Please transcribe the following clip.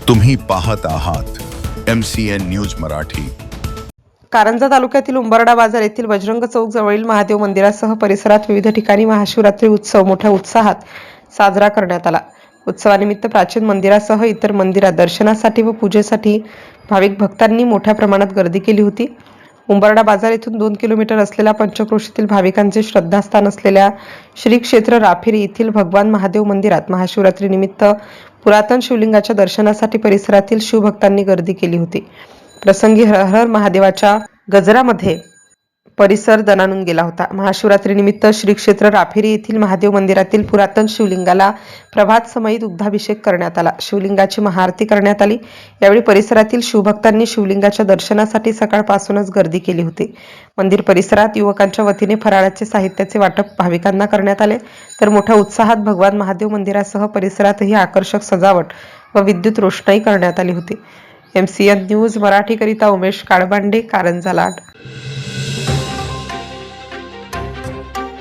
तुम्ही पाहत आहात MCN न्यूज मराठी। कारंजा तालुक्यातील उंबरडा बाजार येथील बजरंग चौक जवळील महादेव मंदिरासह परिसरात विविध ठिकाणी महाशिवरात्री उत्सव मोठ्या उत्साहात साजरा करण्यात आला। उत्सवानिमित्त प्राचीन मंदिरासह इतर मंदिरात दर्शनासाठी व पूजेसाठी भाविक भक्तांनी मोठ्या प्रमाणात गर्दी केली होती। उंबरडा बाजार येथून 2 किलोमीटर असलेल्या पंचक्रोशीतील भाविकांचे श्रद्धास्थान असलेल्या श्री क्षेत्र राफिरी येथील भगवान महादेव मंदिरात महाशिवरात्री निमित्त पुरातन शिवलिंगाच्या दर्शनासाठी परिसरातील शिवभक्तांनी गर्दी केली होती। प्रसंगी हर हर महादेवाच्या गजरामध्ये परिसर दणाणून गेला होता। महाशिवरात्री निमित्त श्री क्षेत्र राफिरी येथील महादेव मंदिरातील पुरातन शिवलिंगाला प्रभात समयी दुग्धाभिषेक करण्यात आला। शिवलिंगाची महाआरती करण्यात आली। यावेळी परिसरातील शिवभक्तांनी शिवलिंगाच्या दर्शनासाठी सकाळपासूनच गर्दी केली होती। मंदिर परिसरात युवकांच्या वतीने फराळाचे साहित्याचे वाटप भाविकांना करण्यात आले, तर मोठ्या उत्साहात भगवान महादेव मंदिरासह परिसरातही आकर्षक सजावट व विद्युत रोषणाई करण्यात आली होती। MCN न्यूज मराठी करिता उमेश काळबांडे, कारंजा लाड।